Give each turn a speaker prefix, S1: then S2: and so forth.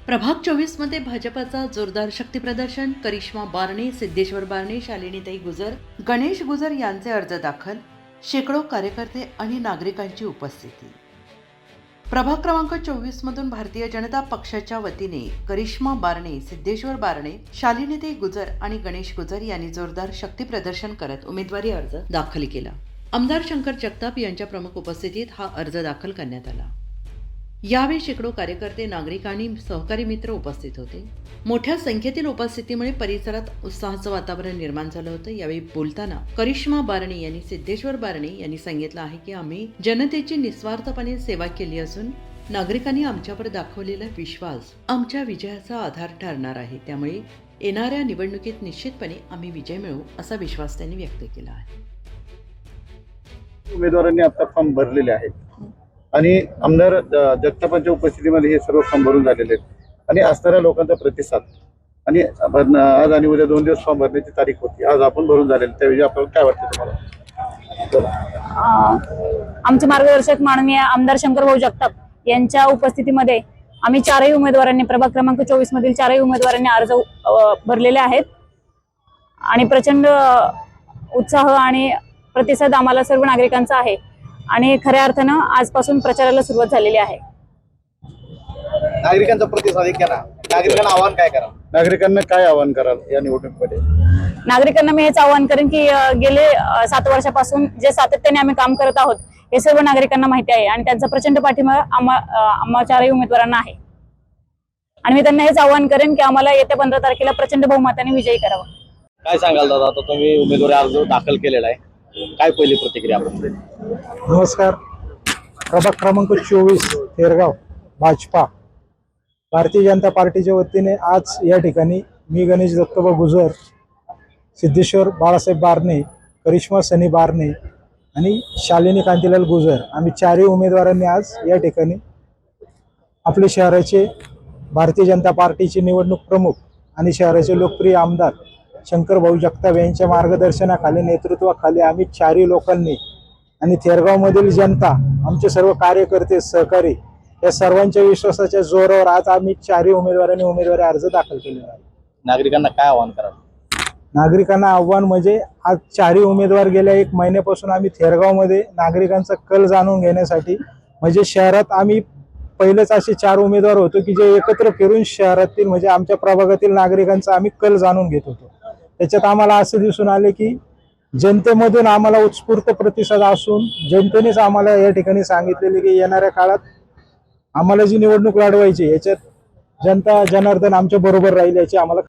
S1: प्रभाग 24 मध्ये भाजपाचा जोरदार शक्तीप्रदर्शन. करिश्मा बारणे, सिद्धेश्वर बारणे, शालिनीताई गुजर, गणेश गुजर यांचे अर्ज दाखल. शेकडो कार्यकर्ते आणि नागरिकांची उपस्थिती. प्रभाग क्रमांक 24 मधून भारतीय जनता पक्षाच्या वतीने करिश्मा बारणे, सिद्धेश्वर बारणे, शालिनीताई गुजर आणि गणेश गुजर यांनी जोरदार शक्तीप्रदर्शन करत उमेदवारी अर्ज दाखल केला. आमदार शंकर जगताप यांच्या प्रमुख उपस्थितीत हा अर्ज दाखल करण्यात आला. यावेळी शेकडो कार्यकर्ते, नागरिक आणि सहकारी मित्र उपस्थित होते. मोठ्या संख्येतील उपस्थितीमुळे परिसरात उत्साहाचं वातावरण निर्माण झालं होतं. यावेळी बोलताना करिश्मा बारणे यांनी सिद्धेश्वर बारणे यांनी सांगितलं आहे की आम्ही जनतेची निस्वार्थपणे सेवा केली असून नागरिकांनी आमच्यावर दाखवलेला विश्वास आमच्या विजयाचा आधार ठरणार आहे. त्यामुळे येणाऱ्या निवडणुकीत निश्चितपणे आम्ही विजय मिळवू असा विश्वास त्यांनी व्यक्त केला आहे.
S2: उमेदवारांनी आता फॉर्म भरलेले आहेत आणि आमदार जगतापांच्या उपस्थितीमध्ये हे सर्व फॉर्म भरून झालेले आहेत आणि असणाऱ्या लोकांचा प्रतिसाद आणि आज आणि उद्या 2 दिवस फॉर्म भरण्याची तारीख होती. आज आपण भरून झालेले, त्यावेळी आपल्याला काय वाटतं तुम्हाला?
S3: आमचे मार्गदर्शक माननीय आमदार शंकरभाऊ जगताप यांच्या उपस्थितीमध्ये आम्ही 4ही उमेदवारांनी, प्रभाग क्रमांक 24 मधील 4ही उमेदवारांनी अर्ज भरलेले आहेत आणि प्रचंड उत्साह आणि प्रतिसाद आम्हाला सर्व नागरिकांचा आहे आणि खऱ्या अर्थानं आजपासून प्रचाराला सुरुवात झालेली आहे.
S4: नागरिकांचा प्रतिसाद घ्या ना. नागरिकांना आव्हान काय करा?
S2: नागरिकांना काय आवाहन कराल या निवडणुकीमध्ये?
S3: नागरिकांना मी हेच आवाहन करेन की गेले 7 वर्षापासून जे सातत्याने आम्ही काम करत आहोत हे सर्व नागरिकांना माहिती आहे आणि त्यांचा प्रचंड पाठिंबा आम्हा 4ही उमेदवारांना आहे आणि मी त्यांना हेच आवाहन करेन की आम्हाला येत्या 15 तारखेला प्रचंड बहुमताने विजयी करावा.
S4: काय सांगाल दादा, आता तुम्ही उमेदवारी अर्ज दाखल केलेला आहे, काय पहिली प्रतिक्रिया आपण?
S5: नमस्कार. प्रभाग क्रमांक 24 थेरगाव भाजपा भारतीय जनता पार्टीच्या वतीने आज या ठिकाणी मी गणेश दत्तोबा गुजर, सिद्धेश्वर बाळासाहेब बारणे, करिश्मा सनी बारणे आणि शालिनी कांतीलाल गुजर आम्ही 4ही उमेदवारांनी आज या ठिकाणी आपले शहराचे भारतीय जनता पार्टीचे निवडणूक प्रमुख आणि शहराचे लोकप्रिय आमदार शंकरभाऊ जगताप यांच्या मार्गदर्शनाखाली, नेतृत्वाखाली आम्ही 4ही लोकांनी आणि थेरगावमधील जनता, आमचे सर्व कार्यकर्ते, सहकारी या सर्वांच्या विश्वासाच्या जोरावर आज आम्ही 4ही उमेदवारांनी उमेदवारी अर्ज दाखल केलेला आहे.
S4: नागरिकांना काय आव्हान कराल?
S5: नागरिकांना आव्हान म्हणजे आज 4ही उमेदवार गेल्या 1 महिन्यापासून आम्ही थेरगावमध्ये नागरिकांचा कल जाणून घेण्यासाठी, म्हणजे शहरात आम्ही पहिलेच असे 4 उमेदवार होतो की जे एकत्र फिरून शहरातील म्हणजे आमच्या प्रभागातील नागरिकांचा आम्ही कल जाणून घेत होतो. त्याच्यात आम्हाला असं दिसून आले की जनतेमधून आम्हाला उत्स्फूर्त प्रतिसाद असून जनतेनेच आम्हाला या ठिकाणी सांगितलेले की येणाऱ्या काळात आम्हाला जी निवडणूक लढवायची याच्यात जनता जनार्दन आमच्या बरोबर राहील याची आम्हाला